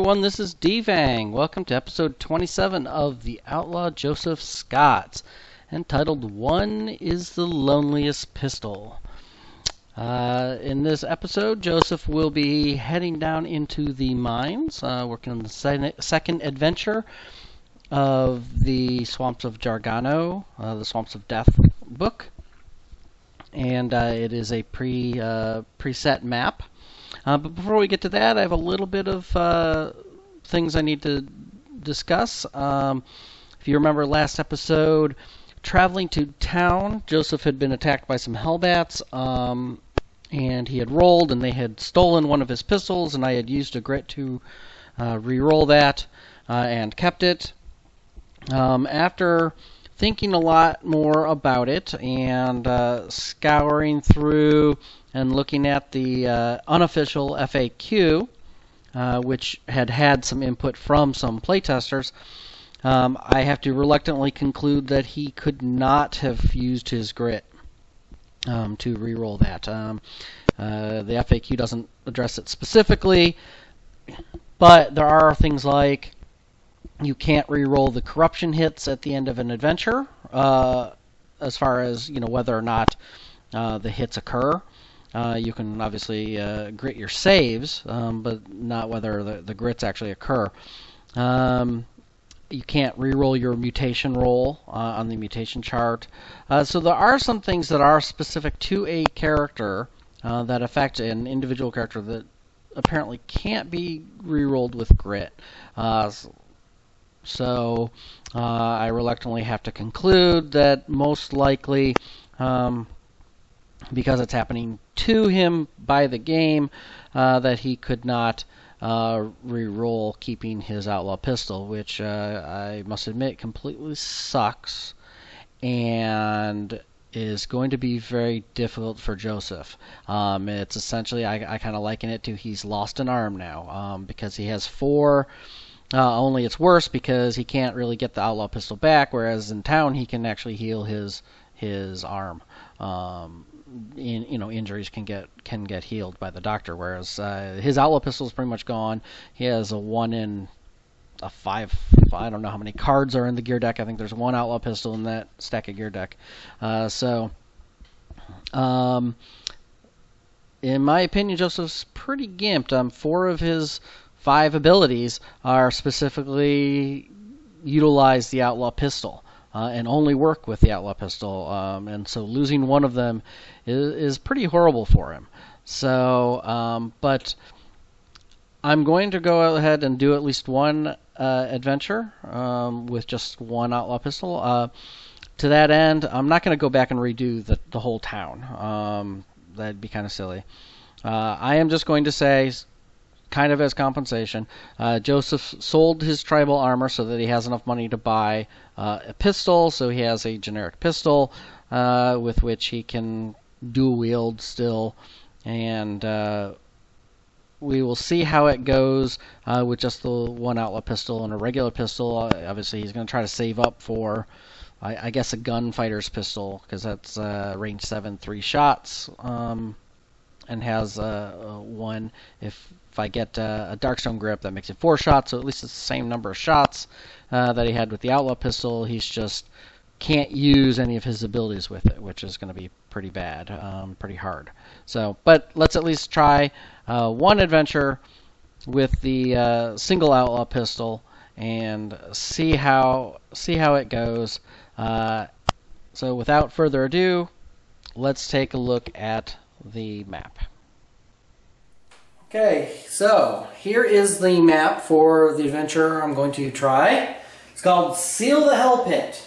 everyone, this is Devang. Welcome to episode 27 of The Outlaw Joseph Scott, entitled One is the Loneliest Pistol. In this episode, Joseph will be heading down into the mines, working on the second adventure of the Swamps of Jargano, the Swamps of Death book. And it is a preset map. But before we get to that, I have a little bit of things I need to discuss. If you remember last episode, traveling to town, Joseph had been attacked by some hellbats, and he had rolled, and they had stolen one of his pistols, and I had used a grit to re-roll that and kept it. After thinking a lot more about it and scouring through and looking at the unofficial FAQ, which had some input from some playtesters, I have to reluctantly conclude that he could not have used his grit to re-roll that. The FAQ doesn't address it specifically, but there are things like you can't re-roll the corruption hits at the end of an adventure, as far as whether or not the hits occur. You can obviously grit your saves, but not whether the grits actually occur. You can't re-roll your mutation roll on the mutation chart. So there are some things that are specific to a character that affect an individual character that apparently can't be re-rolled with grit. So I reluctantly have to conclude that most likely, because it's happening to him by the game, that he could not re-roll keeping his outlaw pistol, which I must admit completely sucks and is going to be very difficult for Joseph. It's essentially, I kind of liken it to he's lost an arm now, because he has 4. Only it's worse because he can't really get the outlaw pistol back, whereas in town he can actually heal his arm. Injuries can get healed by the doctor, whereas his outlaw pistol is pretty much gone. He has a 1 in a 5. I don't know how many cards are in the gear deck. I think there's 1 outlaw pistol in that stack of gear deck. In my opinion, Joseph's pretty gimped. 4 of his 5 abilities are specifically utilize the outlaw pistol and only work with the outlaw pistol, and so losing one of them is pretty horrible for him. So, but I'm going to go ahead and do at least one adventure with just 1 outlaw pistol. To that end, I'm not going to go back and redo the whole town. That'd be kind of silly. I am just going to say, kind of as compensation, Joseph sold his tribal armor so that he has enough money to buy a pistol, so he has a generic pistol with which he can dual wield still, and we will see how it goes with just the 1 outlaw pistol and a regular pistol. Obviously he's going to try to save up for, I guess, a gunfighter's pistol, because that's range 7, 3 shots, and has 1. If I get a Darkstone grip, that makes it 4 shots, so at least it's the same number of shots that he had with the outlaw pistol. He's just can't use any of his abilities with it, which is going to be pretty bad, pretty hard. So, but let's at least try 1 adventure with the single outlaw pistol and see how it goes. So without further ado, let's take a look at the map. Okay, so here is the map for the adventure I'm going to try. It's called Seal the Hell Pit.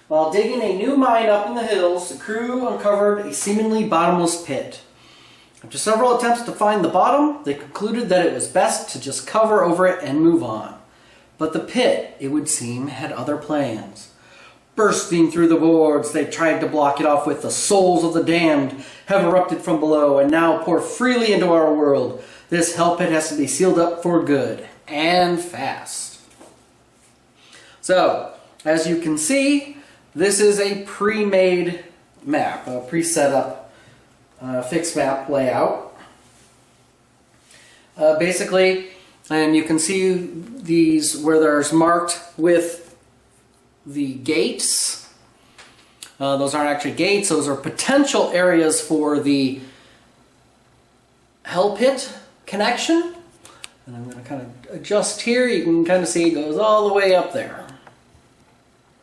While digging a new mine up in the hills, the crew uncovered a seemingly bottomless pit. After several attempts to find the bottom, they concluded that it was best to just cover over it and move on. But the pit, it would seem, had other plans. Bursting through the boards, they tried to block it off with "The souls of the damned have erupted from below and now pour freely into our world. This hell pit has to be sealed up for good, and fast." So, as you can see, this is a pre-made map, a pre-set up fixed map layout. Basically, And you can see these where there's marked with the gates. Those aren't actually gates, those are potential areas for the hell pit connection. And I'm going to kind of adjust here. You can kind of see it goes all the way up there.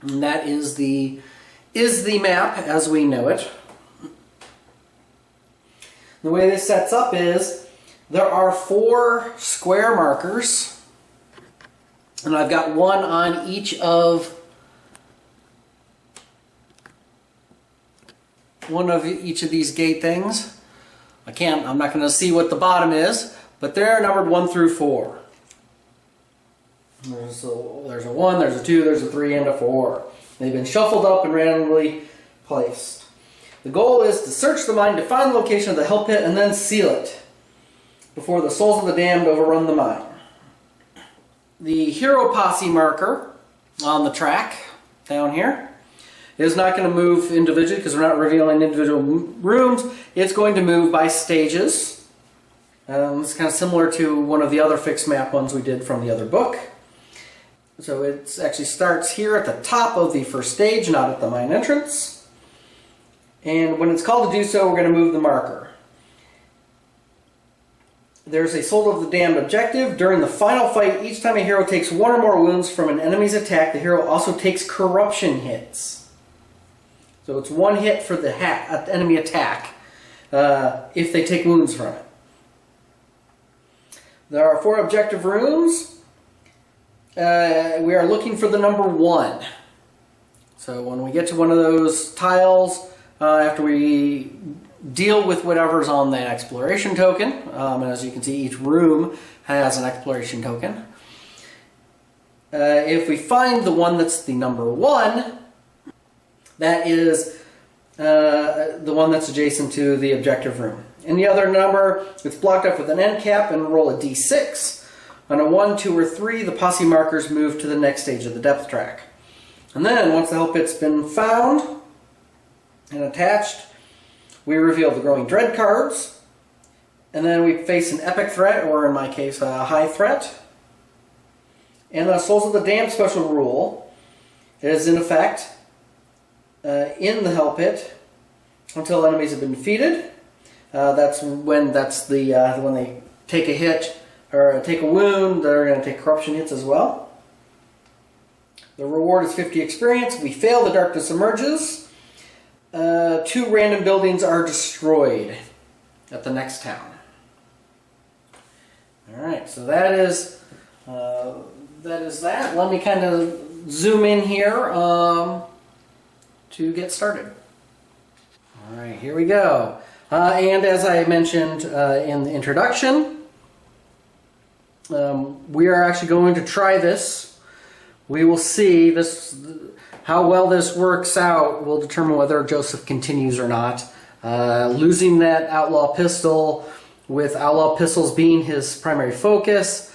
And that is the map as we know it. The way this sets up is there are 4 square markers, and I've got one on each of these gate things. I'm not going to see what the bottom is, but they're numbered 1 through 4. There's a 1, there's a 2, there's a 3, and a 4. They've been shuffled up and randomly placed. The goal is to search the mine to find the location of the hell pit and then seal it before the souls of the damned overrun the mine. The hero posse marker on the track down here is not going to move individually because we're not revealing individual rooms. It's going to move by stages. It's kind of similar to one of the other fixed map ones we did from the other book. So it actually starts here at the top of the first stage, not at the mine entrance. And when it's called to do so, we're going to move the marker. There's a Soul of the Damned objective. During the final fight, each time a hero takes 1 or more wounds from an enemy's attack, the hero also takes corruption hits. So it's 1 hit for the enemy attack if they take wounds from it. There are 4 objective rooms. We are looking for the number 1. So when we get to one of those tiles, after we deal with whatever's on that exploration token, and as you can see, each room has an exploration token. If we find the one that's the number 1, that is the one that's adjacent to the objective room. Any other number, it's blocked up with an end cap and roll a d6. On a 1, 2, or 3, the posse markers move to the next stage of the depth track. And then, once the hell pit's been found and attached, we reveal the Growing Dread cards, and then we face an epic threat, or in my case, a high threat. And the Souls of the Damned special rule is in effect in the hell pit until enemies have been defeated. That's when they take a hit or take a wound, they're going to take corruption hits as well. The reward is 50 experience. We fail, the darkness emerges. 2 random buildings are destroyed at the next town. Alright, so that is that. Let me kind of zoom in here to get started. Alright, here we go. And as I mentioned in the introduction, we are actually going to try this. We will see this. How well this works out will determine whether Joseph continues or not. Losing that outlaw pistol, with outlaw pistols being his primary focus,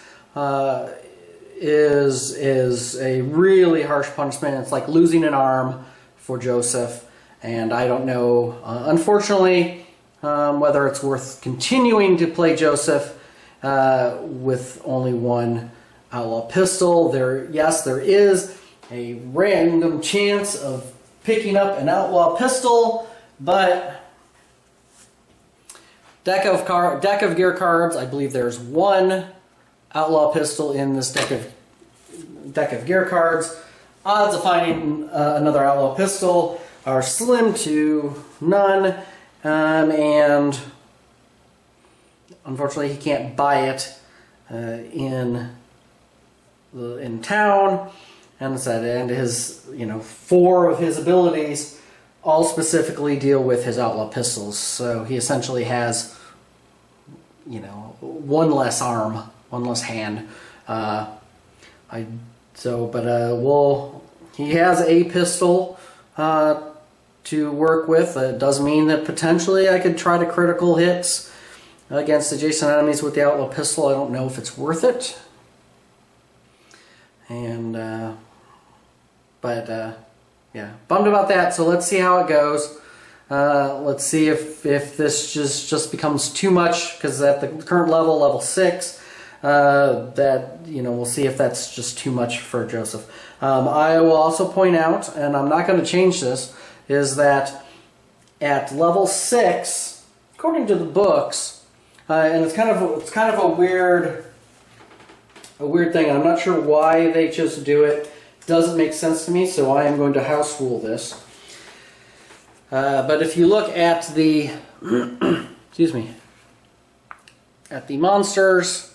is a really harsh punishment. It's like losing an arm for Joseph, and I don't know, unfortunately, whether it's worth continuing to play Joseph with only 1 outlaw pistol. There is a random chance of picking up an outlaw pistol, but deck of gear cards, I believe there's 1 outlaw pistol in this deck of gear cards. Odds of finding another outlaw pistol are slim to none, and unfortunately he can't buy it in town. And his, 4 of his abilities all specifically deal with his outlaw pistols. So he essentially has, 1 less arm, 1 less hand. He has a pistol to work with. It does mean that potentially I could try to critical hits against adjacent enemies with the outlaw pistol. I don't know if it's worth it. And yeah, bummed about that. So let's see how it goes. Let's see if this just becomes too much, because at the current level 6, that, we'll see if that's just too much for Joseph. I will also point out, and I'm not going to change this, is that at level 6, according to the books, and it's kind of a weird thing. I'm not sure why they just do it. Doesn't make sense to me, so I am going to house rule this. But if you look at the excuse me, at the monsters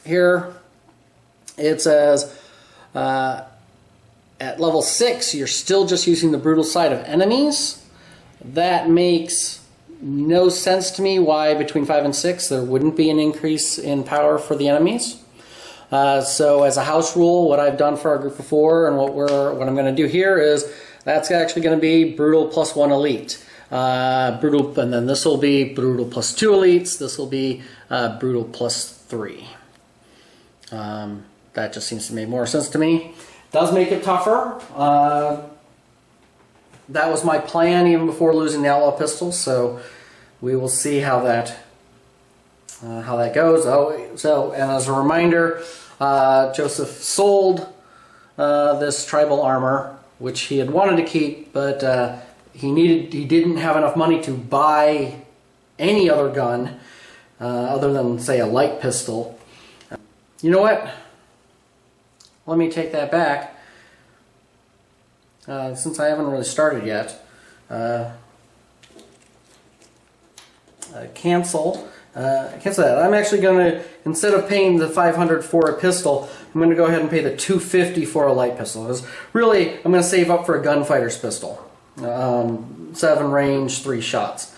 here, it says at level 6 you're still just using the brutal side of enemies. That makes no sense to me why between 5 and 6 there wouldn't be an increase in power for the enemies. So as a house rule, what I've done for our group of 4 and what I'm going to do here is that's actually going to be brutal plus 1 elite. Brutal, and then this will be brutal plus 2 elites. This will be brutal plus 3. That just seems to make more sense to me. Does make it tougher. That was my plan even before losing the Outlaw pistol, so we will see how that goes. And as a reminder, Joseph sold this tribal armor, which he had wanted to keep, but he didn't have enough money to buy any other gun other than, say, a light pistol. You know what? Let me take that back. Since I haven't really started yet, cancel that. I'm actually going to, instead of paying the $500 for a pistol, I'm going to go ahead and pay the $250 for a light pistol. Because really, I'm going to save up for a gunfighter's pistol. 7 range, 3 shots.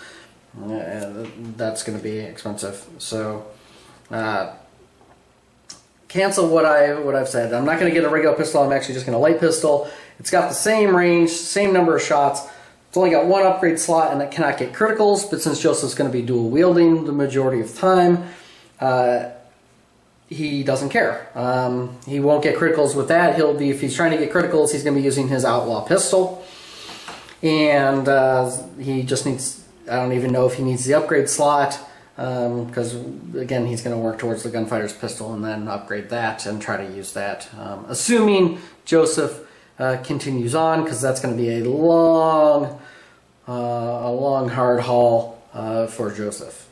That's going to be expensive. So, cancel what I've said. I'm not going to get a regular pistol. I'm actually just going to light pistol. It's got the same range, same number of shots. It's only got 1 upgrade slot, and it cannot get criticals. But since Joseph's going to be dual wielding the majority of the time, he doesn't care. He won't get criticals with that. He'll be, if he's trying to get criticals, he's going to be using his Outlaw pistol. And he just needs, I don't even know if he needs the upgrade slot, because again, he's going to work towards the gunfighter's pistol and then upgrade that and try to use that. Assuming Joseph continues on, because that's going to be a long, hard haul for Joseph.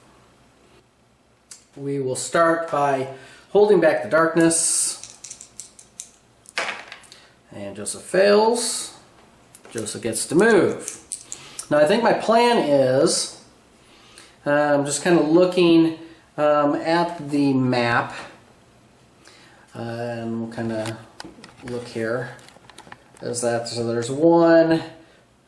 We will start by holding back the darkness, and Joseph fails. Joseph gets to move. Now I think my plan is, I'm just kind of looking at the map, and we'll kind of look here. Is that, so there's one,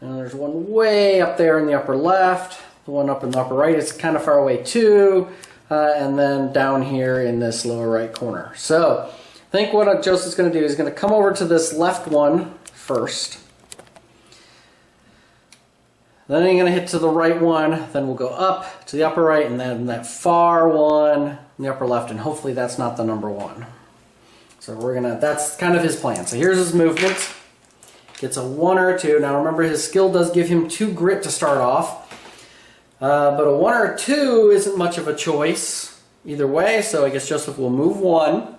and there's one way up there in the upper left, the one up in the upper right is kind of far away too, and then down here in this lower right corner. So I think what Joseph's going to do is going to come over to this left one first. Then you're going to hit to the right one, then we'll go up to the upper right, and then that far one in the upper left, and hopefully that's not the number 1. So we're going to, that's kind of his plan. So here's his movement. Gets a 1 or a 2. Now remember, his skill does give him 2 grit to start off. But a 1 or a 2 isn't much of a choice either way, so I guess Joseph will move 1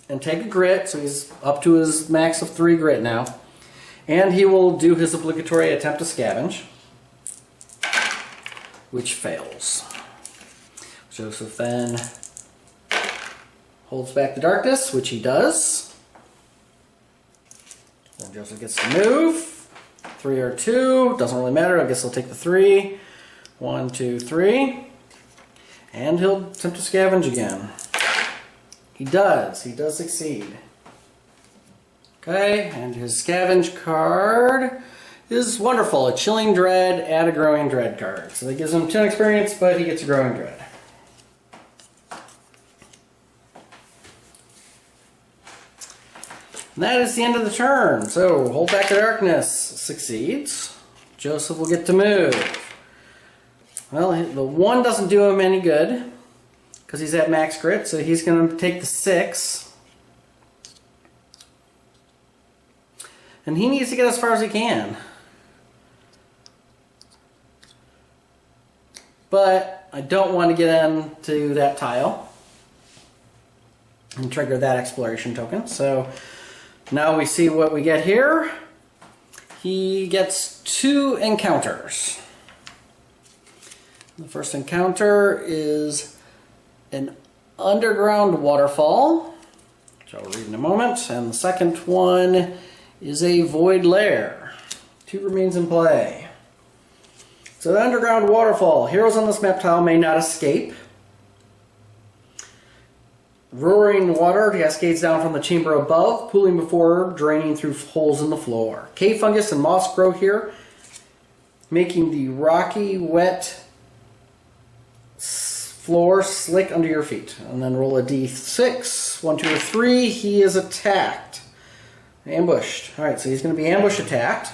and take a grit, so he's up to his max of 3 grit now. And he will do his obligatory attempt to scavenge, which fails. Joseph then holds back the darkness, which he does. Then Joseph gets to move. 3 or 2, doesn't really matter. I guess he'll take the 3. 1, 2, 3. And he'll attempt to scavenge again. He does succeed. Okay, and his scavenge card is wonderful. A Chilling Dread, add a Growing Dread card. So that gives him 10 experience, but he gets a Growing Dread. And that is the end of the turn. So, hold back the darkness succeeds. Joseph will get to move. Well, the 1 doesn't do him any good, because he's at max grit, so he's going to take the 6. And he needs to get as far as he can. But I don't want to get into that tile. and trigger that exploration token. So now we see what we get here. He gets 2 encounters. The first encounter is an underground waterfall, which I'll read in a moment, and the second one is a void lair. 2 remains in play. So the underground waterfall. Heroes on this map tile may not escape. Roaring water cascades down from the chamber above, pooling before draining through holes in the floor. Cave fungus and moss grow here, making the rocky, wet floor slick under your feet. And then roll a d6. 1, 2, or 3. He is attacked. Ambushed. Alright, so he's going to be ambush attacked.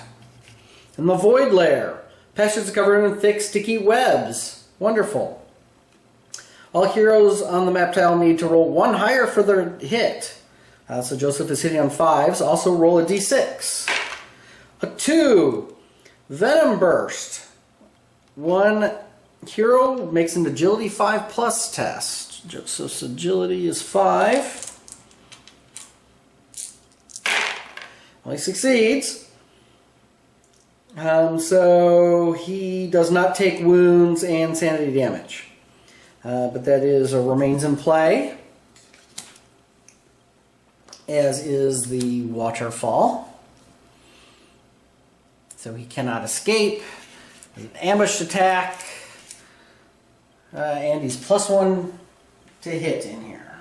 And the void lair. Passages covered in thick, sticky webs. Wonderful. All heroes on the map tile need to roll 1 higher for their hit. So Joseph is hitting on 5s. Also roll a d6. A 2. Venom Burst. 1 hero makes an agility 5+ test. Joseph's agility is 5. Well, he succeeds. So he does not take wounds and sanity damage. But that is remains in play, as is the waterfall. So he cannot escape. There's an ambushed attack, and he's +1 to hit in here.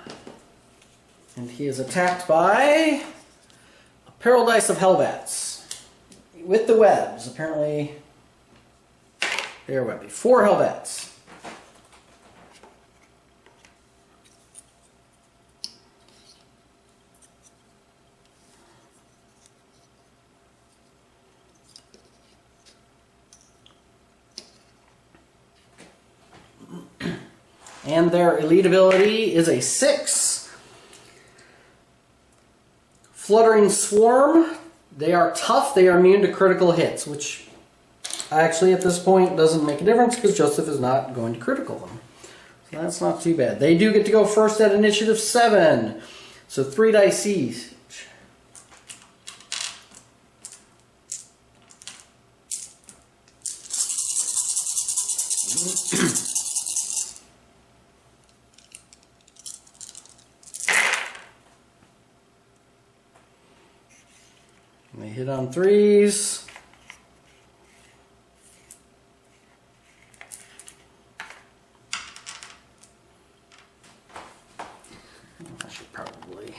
And he is attacked by a Paradise of Hellbats with the webs. Apparently, they are webby. 4 Hellbats. And their elite ability is a 6. Fluttering Swarm. They are tough. They are immune to critical hits, which actually at this point doesn't make a difference because Joseph is not going to critical them. So that's not too bad. They do get to go first at initiative 7. So 3 dice each. They hit on 3s. I should probably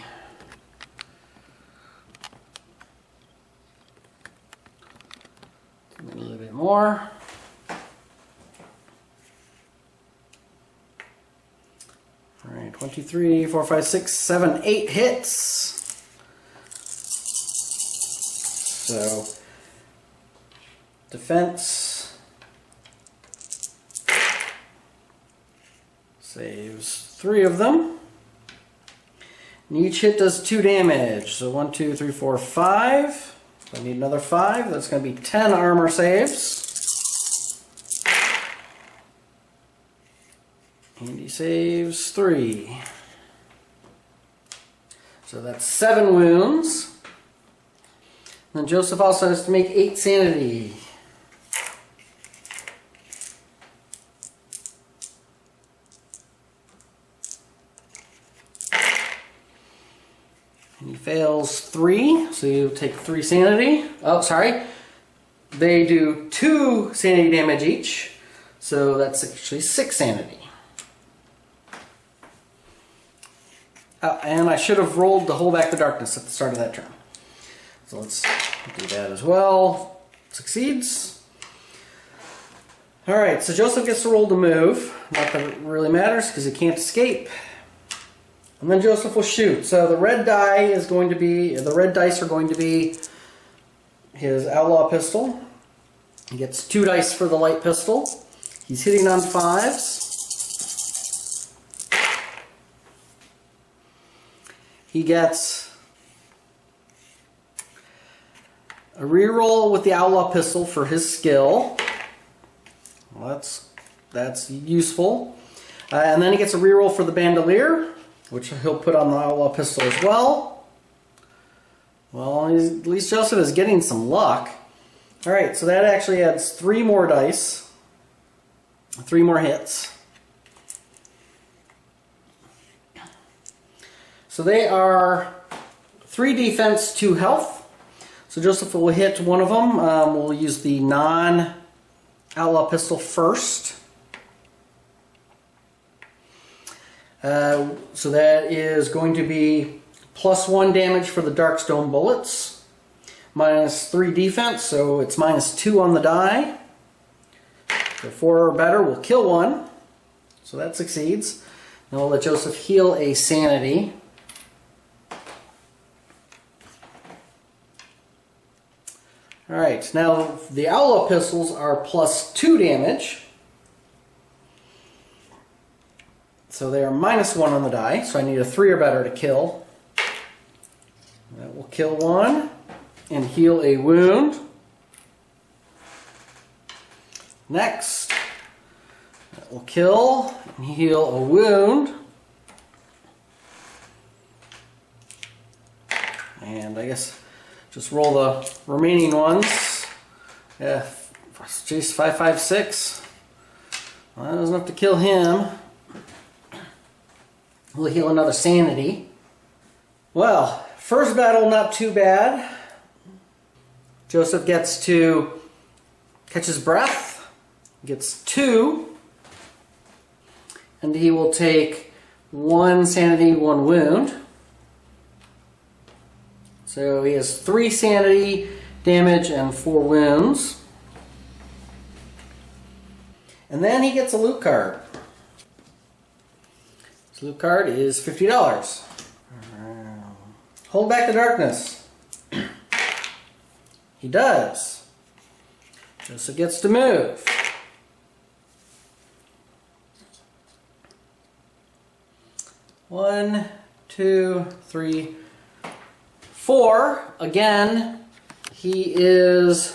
do a little bit more. All right, 1, 2, 3, 4, 5, 6, 7, 8 hits. So, defense saves 3 of them. And each hit does 2 damage. So 1, 2, 3, 4, 5. I need another 5. That's going to be 10 armor saves. And he saves 3. So that's 7 wounds. And Joseph also has to make 8 sanity. And he fails 3, so you take 3 sanity. Oh, sorry. They do 2 sanity damage each, so that's actually 6 sanity. And I should have rolled to hold back the darkness at the start of that turn. So let's do that as well. Succeeds. Alright, so Joseph gets to roll to move. Not that it really matters because he can't escape. And then Joseph will shoot. So the red dice are going to be his outlaw pistol. He gets 2 dice for the light pistol. He's hitting on 5s. He gets a reroll with the outlaw pistol for his skill. Well, that's useful. And then he gets a reroll for the bandolier. which he'll put on the Outlaw pistol as well. Well, at least Joseph is getting some luck. Alright, so that actually adds 3 more dice. 3 more hits. So they are 3 defense, 2 health. So Joseph will hit one of them. We'll use the non-Outlaw pistol first. So that is going to be +1 damage for the Darkstone bullets. -3 defense, so it's -2 on the die. So 4 or better will kill one. So that succeeds. Now we'll let Joseph heal a sanity. Alright, now the Outlaw pistols are +2 damage. So they are -1 on the die, so I need a 3 or better to kill. That will kill one and heal a wound. Next, that will kill and heal a wound. And I guess just roll the remaining ones. Yeah, jeez, 5, 5, 6. Well, that was enough to kill him. We'll heal another sanity. Well, first battle, not too bad. Joseph gets to catch his breath, gets 2, and he will take 1 sanity, 1 wound. So he has 3 sanity damage and 4 wounds. And then he gets a loot card. His loot card is $50. Hold back the darkness. He does. Joseph gets to move. One, 2, 3, 4. Again, he is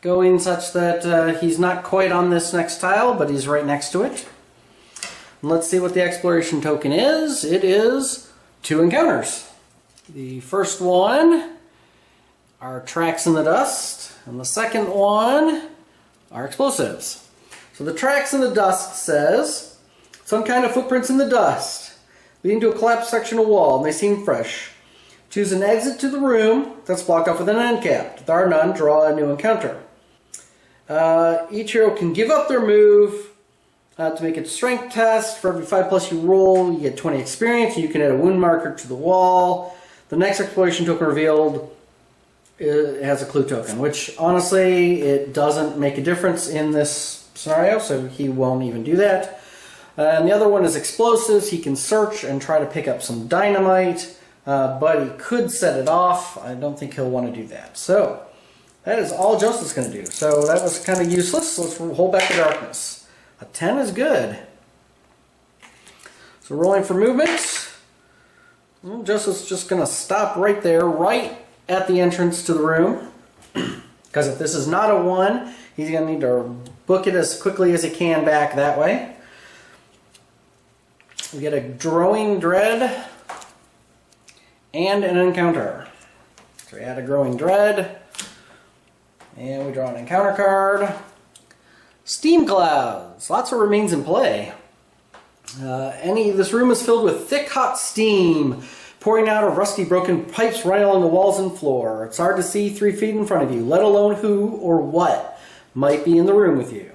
going such that he's not quite on this next tile, but he's right next to it. And let's see what the exploration token is. It is 2 encounters. The first one are tracks in the dust, and the second one are explosives. So the tracks in the dust says, some kind of footprints in the dust, leading to a collapsed section of wall, and they seem fresh. Choose an exit to the room that's blocked off with an end cap. If there are none, draw a new encounter. Each hero can give up their move to make a strength test. For every 5+ you roll, you get 20 experience, and you can add a wound marker to the wall. The next exploration token revealed has a clue token, which honestly, it doesn't make a difference in this scenario, so he won't even do that. And the other one is explosives. He can search and try to pick up some dynamite, but he could set it off. I don't think he'll want to do that. So that is all Joseph's going to do. So that was kind of useless. Let's hold back the darkness. A 10 is good. So rolling for movement. Well, Joseph's just going to stop right there, right at the entrance to the room. Because if this is not a 1, he's going to need to book it as quickly as he can back that way. We get a Growing Dread and an encounter. So we add a Growing Dread. And we draw an encounter card. Steam clouds. Lots of remains in play. This room is filled with thick, hot steam pouring out of rusty, broken pipes running along the walls and floor. It's hard to see 3 feet in front of you, let alone who or what might be in the room with you.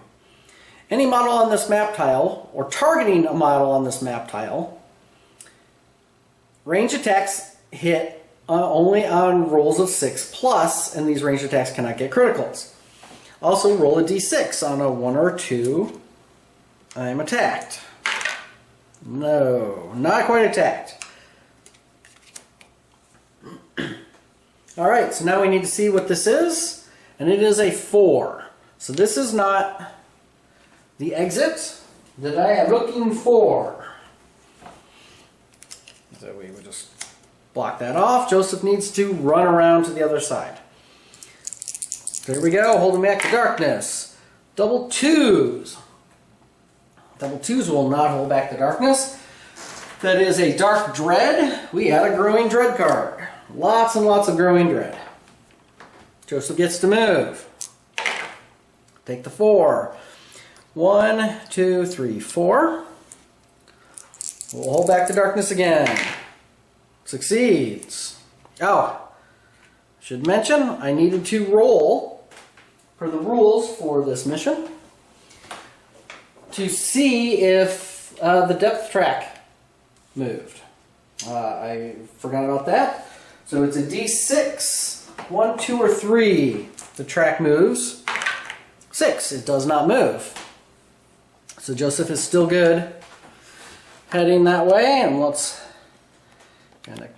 Any model on this map tile, or targeting a model on this map tile, range attacks hit only on rolls of 6+, and these range attacks cannot get criticals. Also, roll a d6 on a 1 or 2. I'm attacked. No, not quite attacked. Alright, so now we need to see what this is, and it is a 4. So this is not the exit that I am looking for. So we would just block that off. Joseph needs to run around to the other side. There we go, holding back the darkness. Double 2s. Double twos will not hold back the darkness. That is a Dark Dread. We had a Growing Dread card. Lots and lots of Growing Dread. Joseph gets to move. Take the 4. 1, 2, 3, 4. We'll hold back the darkness again. Succeeds. Oh, should mention I needed to roll for the rules for this mission to see if the depth track moved. I forgot about that. So it's a D6. 1, 2, or 3. The track moves. 6. It does not move. So Joseph is still good heading that way, and let's kind of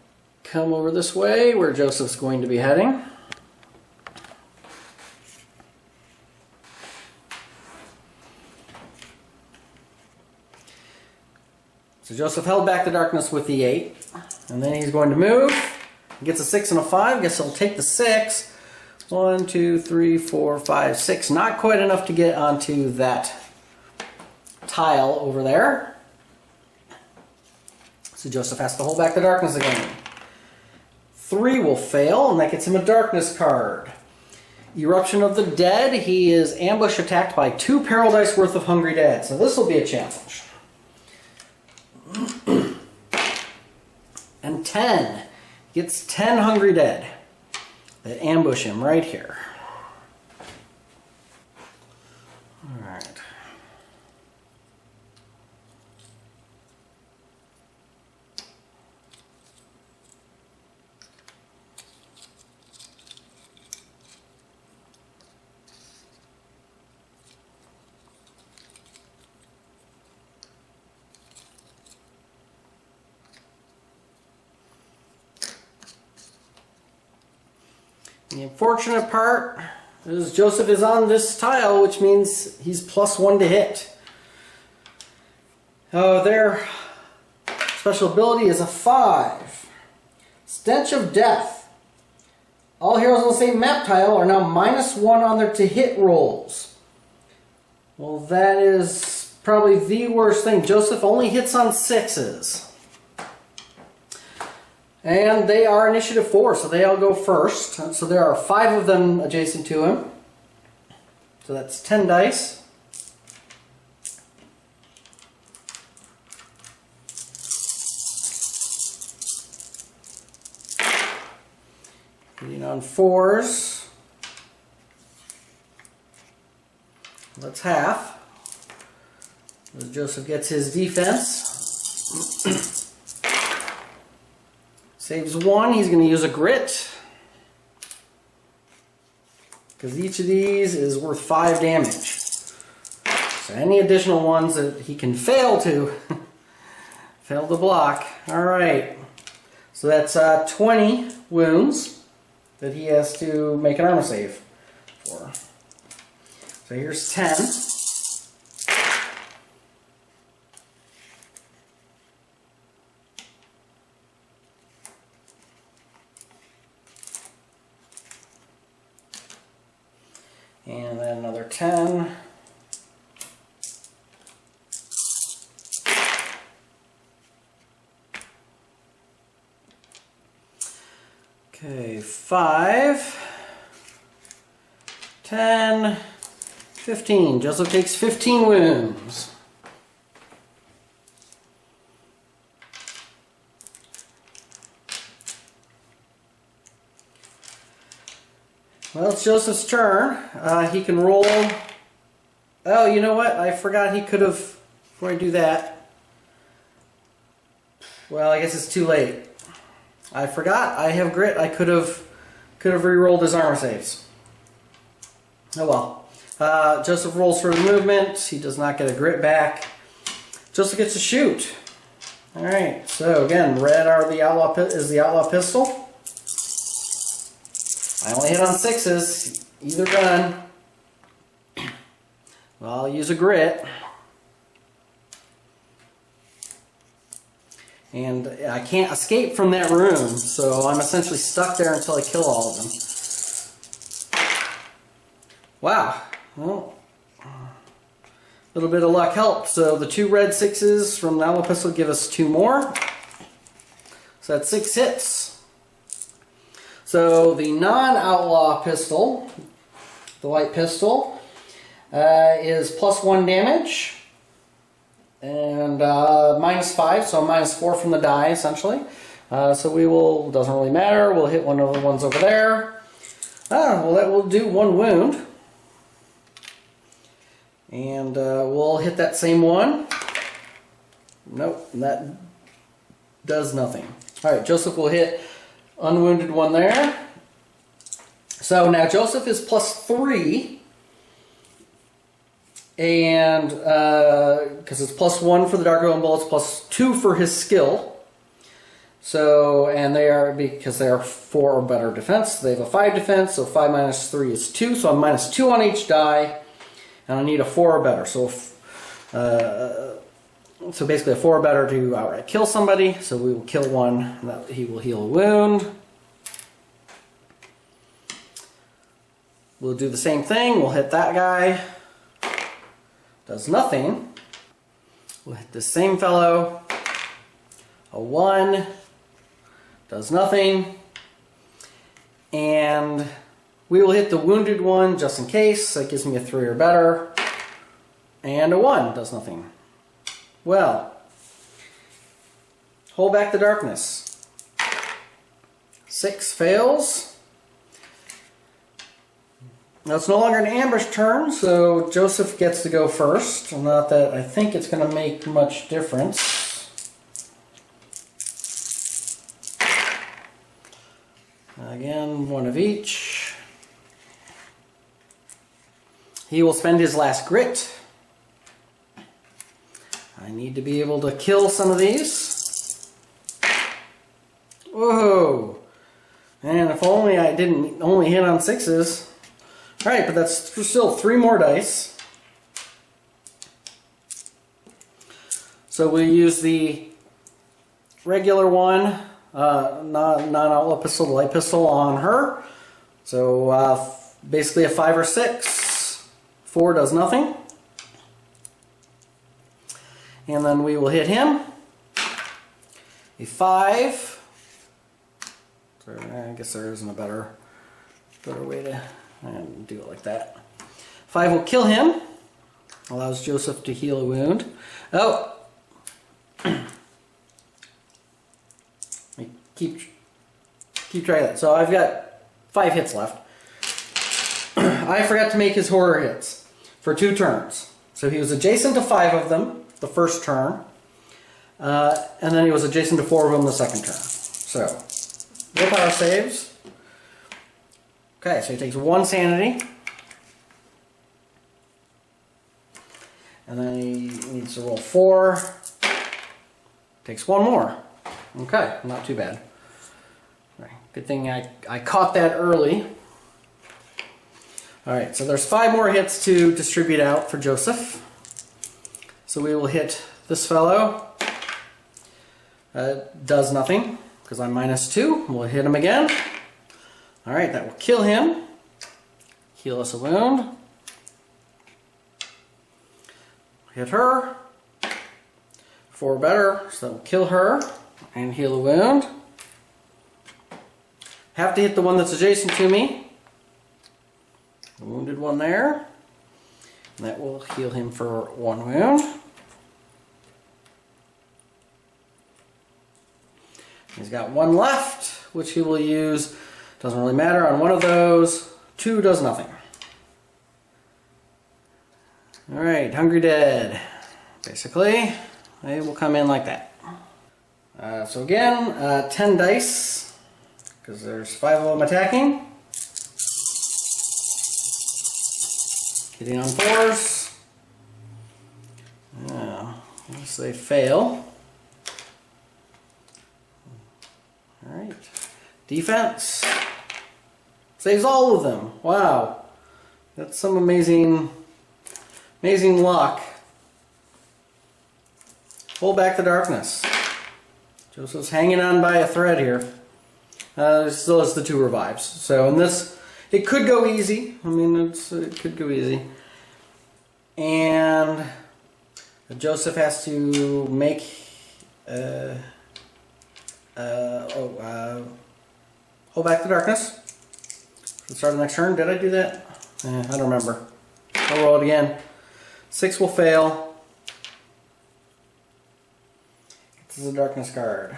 come over this way where Joseph's going to be heading. So Joseph held back the darkness with the 8, and then he's going to move. He gets a 6 and a 5. Guess he'll take the 6. 1, 2, 3, 4, 5, 6. Not quite enough to get onto that tile over there. So Joseph has to hold back the darkness again. 3 will fail, and that gets him a darkness card. Eruption of the Dead. He is ambush attacked by 2 peril dice worth of Hungry Dead. So this will be a challenge. And 10. Gets 10 Hungry Dead that ambush him right here. Alright. The unfortunate part is Joseph is on this tile, which means he's +1 to hit. Their special ability is a 5. Stench of Death. All heroes on the same map tile are now -1 on their to hit rolls. Well, that is probably the worst thing. Joseph only hits on 6s. And they are initiative 4, so they all go first. So there are 5 of them adjacent to him. So that's 10 dice. Hitting on 4s. That's half. As Joseph gets his defense. Saves 1, he's going to use a grit. Because each of these is worth 5 damage. So any additional ones that he can fail to, fail to block. Alright. So that's 20 wounds that he has to make an armor save for. So here's 10. And then another 10. Okay, 5, 10, 15. Joseph takes 15 wounds. Well, it's Joseph's turn. He can roll. Oh, you know what? I forgot he could have. Before I do that. Well, I guess it's too late. I forgot. I have grit. I could have re-rolled his armor saves. Oh well. Joseph rolls for the movement. He does not get a grit back. Joseph gets to shoot. All right. So again, red is the outlaw pistol. I only hit on 6s, either gun. Well, I'll use a grit. And I can't escape from that room, so I'm essentially stuck there until I kill all of them. Wow. Well, little bit of luck helped. So the 2 red 6s from the Outlaw pistol give us 2 more. So that's 6 hits. So the non-Outlaw pistol, the light pistol, is +1 damage. And -5, so -4 from the die, essentially. So we will, doesn't really matter, we'll hit one of the ones over there. Well, that will do 1 wound. And we'll hit that same one. Nope, that does nothing. Alright, Joseph will hit unwounded one there. So now Joseph is +3. And because it's +1 for the Dark Golden Bullets, +2 for his skill. So, and they are, because they are 4 or better defense, they have a 5 defense, so 5 minus 3 is 2, so I'm -2 on each die, and I need a 4 or better. So, so basically a 4 or better to outright kill somebody, so we will kill one, and that he will heal a wound. We'll do the same thing, we'll hit that guy, does nothing. We'll hit the same fellow, a 1, does nothing, and we will hit the wounded one just in case. That gives me a 3 or better, and a 1 does nothing. Well, hold back the darkness. 6 fails. Now it's no longer an ambush turn, so Joseph gets to go first. Not that I think it's going to make much difference. Again, 1 of each. He will spend his last grit. I need to be able to kill some of these. Whoa! And if only I didn't only hit on 6s. Alright, but that's still 3 more dice. So we use the regular one, non-outlaw pistol, the light pistol on her. So basically a 5 or 6. 4 does nothing. And then we will hit him. A 5. I guess there isn't a better way to do it like that. 5 will kill him. Allows Joseph to heal a wound. Oh! Keep track of that. So I've got 5 hits left. I forgot to make his horror hits for 2 turns. So he was adjacent to 5 of them the first turn, and then he was adjacent to 4 of them the second turn. So, willpower saves. Okay, so he takes 1 sanity, and then he needs to roll 4. Takes 1 more. Okay, not too bad. Right, good thing I caught that early. Alright, so there's 5 more hits to distribute out for Joseph. So we will hit this fellow. Does nothing, because I'm -2. We'll hit him again. Alright, that will kill him. Heal us a wound. Hit her. 4 better, so that will kill her and heal a wound. Have to hit the one that's adjacent to me. The wounded one there. And that will heal him for 1 wound. He's got 1 left, which he will use, doesn't really matter, on 1 of those. 2 does nothing. Alright, Hungry Dead. Basically, they will come in like that. So again, 10 dice, because there's 5 of them attacking. Hitting on 4s. Unless they fail. Alright. Defense. Saves all of them. Wow. That's some amazing luck. Hold back the darkness. Joseph's hanging on by a thread here. Still has the 2 revives. So in this, it could go easy. I mean, it could go easy. And Joseph has to make hold back the darkness. Let's start the next turn. Did I do that? I don't remember. I'll roll it again. 6 will fail. This is a darkness card.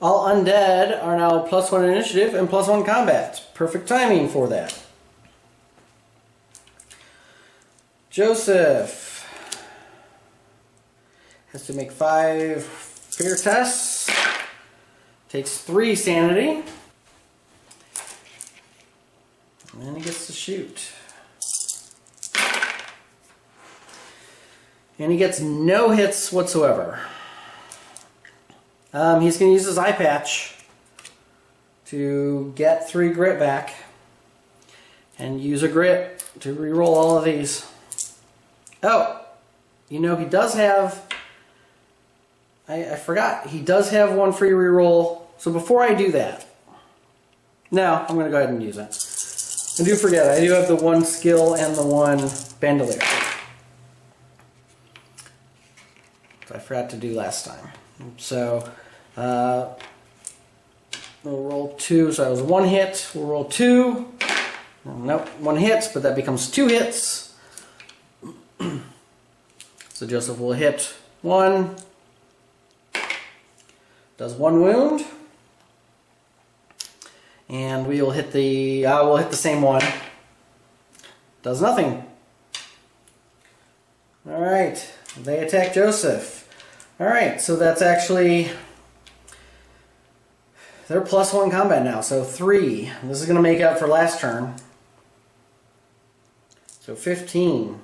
All undead are now +1 initiative and +1 combat. Perfect timing for that. Joseph has to make 5 fear tests. Takes 3 sanity. And then he gets to shoot. And he gets no hits whatsoever. He's going to use his eye patch to get 3 grit back. And use a grit to reroll all of these. Oh, you know, he does have... I forgot. He does have 1 free reroll. So before I do that... No, I'm going to go ahead and use it. I do forget. I do have the 1 skill and the 1 bandolier. I forgot to do last time. So, we'll roll 2. So that was 1 hit. We'll roll 2. Nope, 1 hit, but that becomes 2 hits. So Joseph will hit 1. Does 1 wound. And we will hit the, we'll hit the same one. Does nothing. Alright, they attack Joseph. Alright, so that's actually, they're +1 combat now, so 3. This is going to make up for last turn. So 15.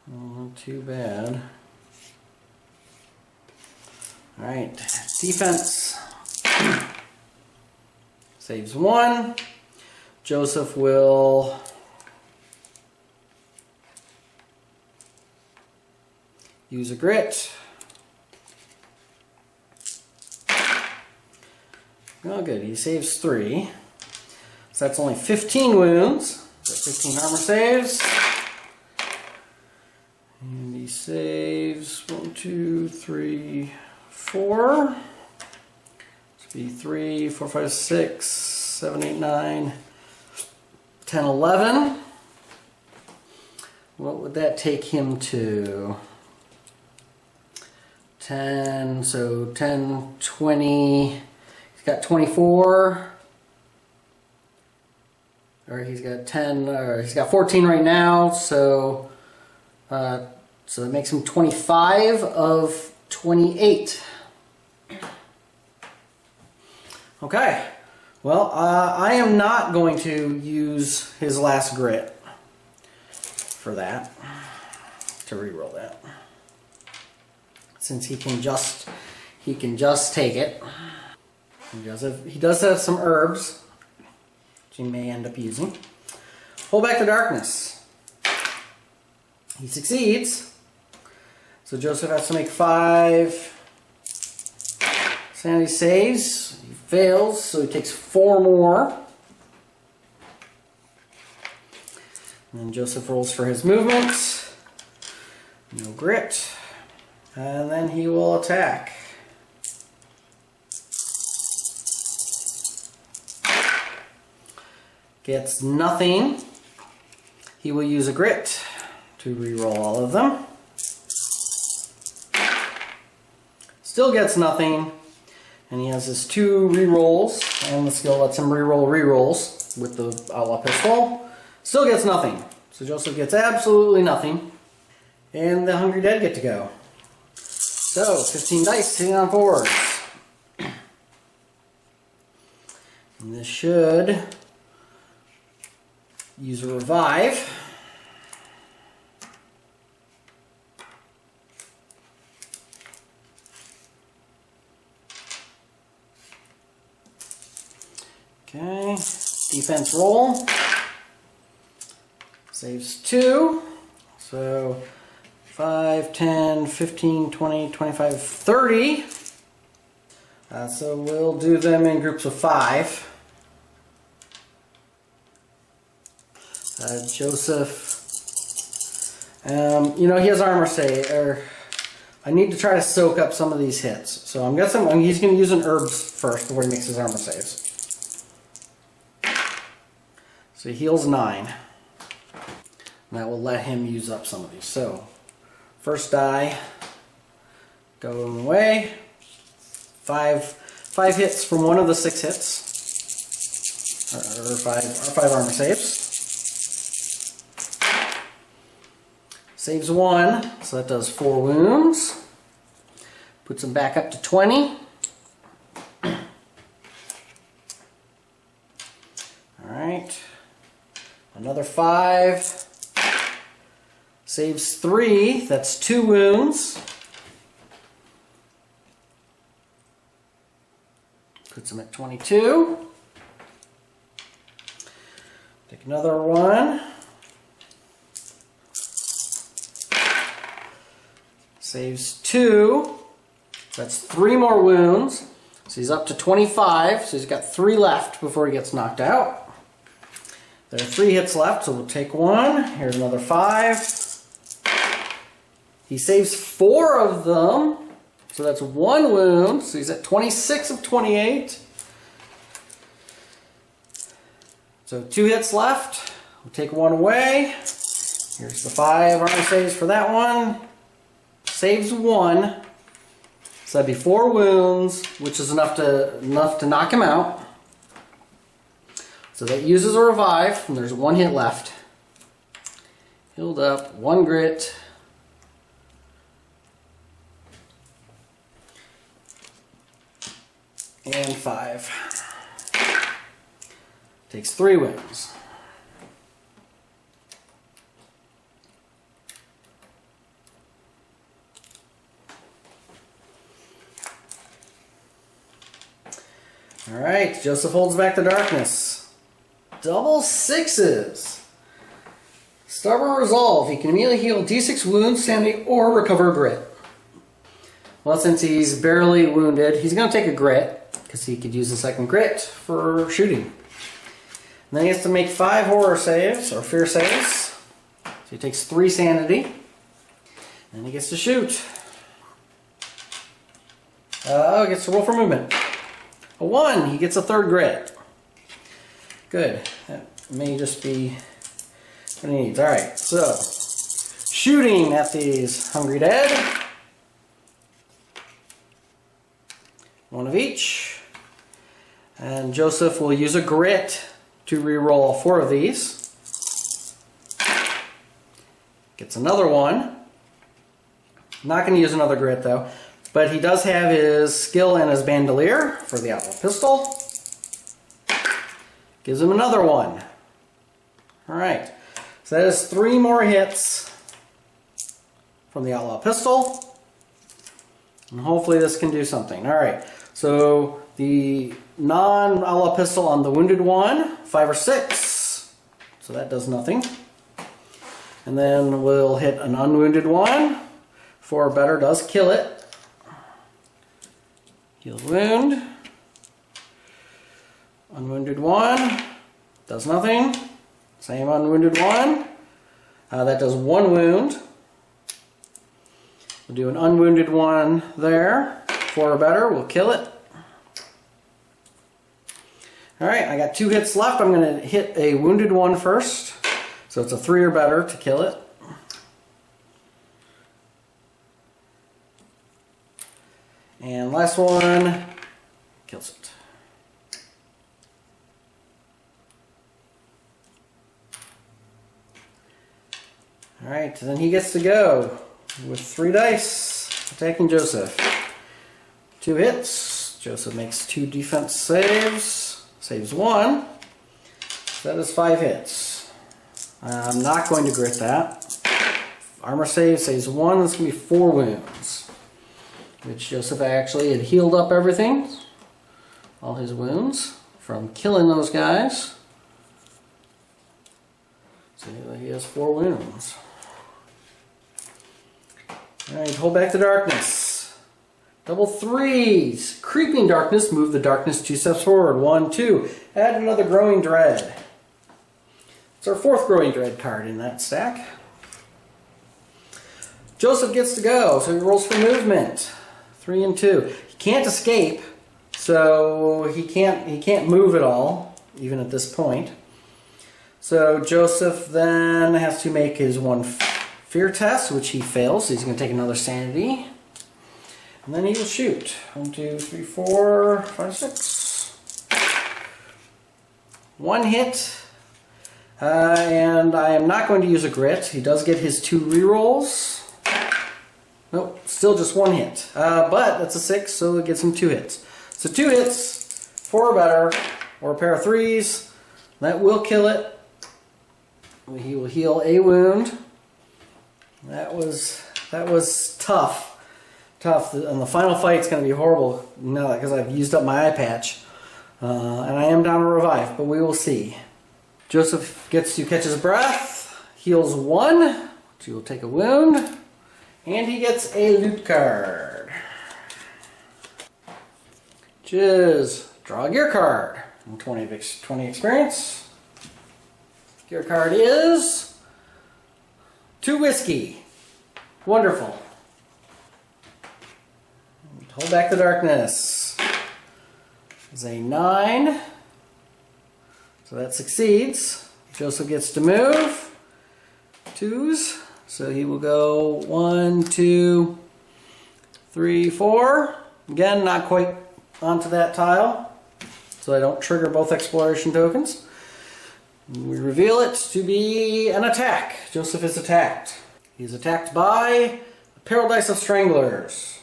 Not too bad. Alright, defense. Saves 1. Joseph will use a grit. Oh good, he saves 3. So that's only 15 wounds. So 15 armor saves. And he saves 1, 2, 3, 4. This would be 3, 4, 5, 6, 7, 8, 9, 10, 11. What would that take him to? 10, so 10, 20. He's got 24. Or he's got 10, or he's got 14 right now, so that makes him 25 of 28. Okay, well, I am not going to use his last grit for that, to reroll that, since he can just take it. He does have some herbs, which he may end up using. Hold back the darkness. He succeeds. So Joseph has to make 5 sanity saves. He fails, so he takes 4 more. And then Joseph rolls for his movement. No grit. And then he will attack. Gets nothing. He will use a grit to reroll all of them. Still gets nothing. And he has his 2 rerolls, and the skill lets him reroll rerolls with the Outlaw Pistol. Still gets nothing. So Joseph gets absolutely nothing. And the Hungry Dead get to go. So, 15 dice hitting on 4s. And this should use a revive. Okay, defense roll. Saves 2. So 5, 10, 15, 20, 25, 30. So we'll do them in groups of 5. Joseph, you know, he has armor save. I need to try to soak up some of these hits. So I'm guessing he's going to use an herbs first before he makes his armor saves. So he heals 9. And that will let him use up some of these. So first die, going away. 5 hits from one of the 6 hits, or 5 armor saves. Saves 1, so that does 4 wounds. Puts him back up to 20. Alright. Another 5. Saves 3, that's 2 wounds. Puts him at 22. Take another 1. Saves 2. That's 3 more wounds. So he's up to 25. So he's got 3 left before he gets knocked out. There are 3 hits left, so we'll take 1. Here's another 5. He saves 4 of them. So that's 1 wound. So he's at 26 of 28. So 2 hits left. We'll take 1 away. Here's the 5 armor saves for that one. Saves 1. So that'd be 4 wounds, which is enough to knock him out. So that uses a revive, and there's 1 hit left. Healed up, 1 grit. And 5. Takes 3 wounds. Alright, Joseph holds back the darkness. Double 6s. Stubborn Resolve. He can immediately heal D6 wounds, sanity, or recover a grit. Well, since he's barely wounded, he's going to take a grit, because he could use the second grit for shooting. And then he has to make 5 horror saves, or fear saves. So he takes 3 sanity. And he gets to shoot. He gets to roll for movement. A 1, he gets a 3rd grit. Good. That may just be what he needs. Alright, so shooting at these hungry dead. 1 of each. And Joseph will use a grit to re-roll all 4 of these. Gets another 1. Not going to use another grit though. But he does have his skill and his bandolier for the Outlaw pistol. Gives him another 1. Alright. So that is 3 more hits from the Outlaw pistol. And hopefully this can do something. Alright. So the non-Outlaw pistol on the wounded one, 5 or 6. So that does nothing. And then we'll hit an unwounded one. 4 or better does kill it. Heal wound. Unwounded 1. Does nothing. Same unwounded 1. That does 1 wound. We'll do an unwounded 1 there. 4 or better, we'll kill it. Alright, I got 2 hits left. I'm going to hit a wounded 1 first. So it's a 3 or better to kill it. And last one kills it. Alright, then he gets to go with 3 dice, attacking Joseph. 2 hits. Joseph makes 2 defense saves. Saves 1. That is 5 hits. I'm not going to grit that. Armor save saves 1. That's going to be 4 wounds. Which Joseph actually had healed up everything. All his wounds from killing those guys. So he has 4 wounds. Alright, hold back the darkness. Double threes. Creeping darkness. Move the darkness 2 steps forward. 1, 2. Add another growing dread. It's our 4th growing dread card in that stack. Joseph gets to go, so he rolls for movement. 3 and 2. He can't escape, so he can't move at all, even at this point. So Joseph then has to make his 1 fear test, which he fails. So he's going to take another sanity. And then he will shoot. 1, 2, 3, 4, 5, 6. 1 hit. And I am not going to use a grit. He does get his 2 rerolls. Nope, still just 1 hit. But that's a 6, so it gets him 2 hits. So 2 hits, 4 or better, or a pair of 3s. That will kill it. He will heal a wound. That was tough. Tough. And the final fight's going to be horrible now because I've used up my eye patch. And I am down to revive, but we will see. Joseph gets to catch his breath, heals 1, so he will take a wound, and he gets a loot card. Which is draw a gear card. 20 experience. Gear card is 2 whiskey. Wonderful. Hold back the darkness. It's a 9. So that succeeds. Joseph gets to move. 2s. So he will go 1, 2, 3, 4. Again, not quite onto that tile. So I don't trigger both exploration tokens. We reveal it to be an attack. Joseph is attacked. He's attacked by a Paradise of Stranglers.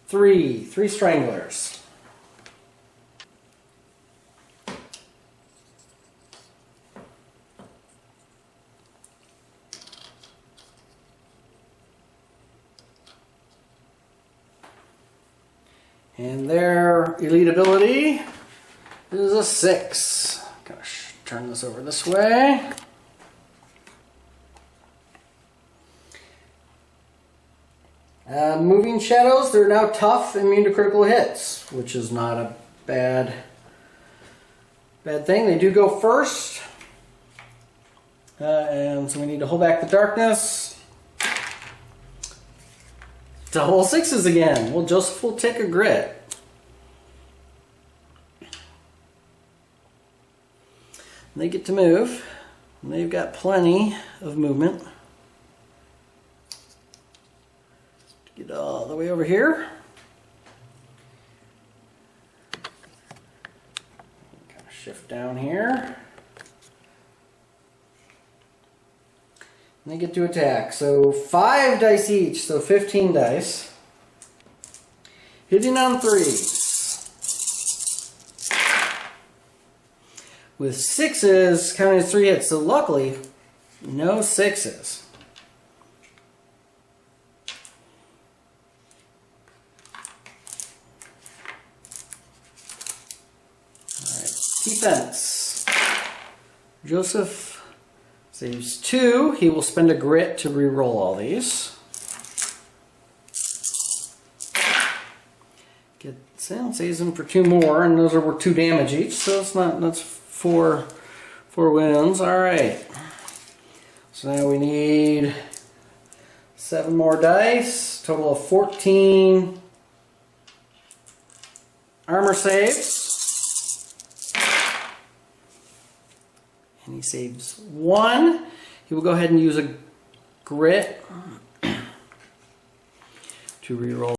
3 Stranglers. And their elite ability is a 6. I'm gonna turn this over this way. Moving shadows, they're now tough, immune to critical hits, which is not a bad thing. They do go first. And so we need to hold back the darkness. Double 6s again. Well, Joseph will take a grit. They get to move. And they've got plenty of movement. Get all the way over here. Kind of shift down here. And they get to attack. So 5 dice each, so 15 dice. Hitting on 3s. With 6s, counting as 3 hits. So luckily, no 6s. Defense. Joseph saves 2. He will spend a grit to re-roll all these. Gets in, saves him for 2 more, and those are worth 2 damage each, so that's 4 wounds. Alright. So now we need 7 more dice. Total of 14 armor saves. And he saves 1. He will go ahead and use a grit to reroll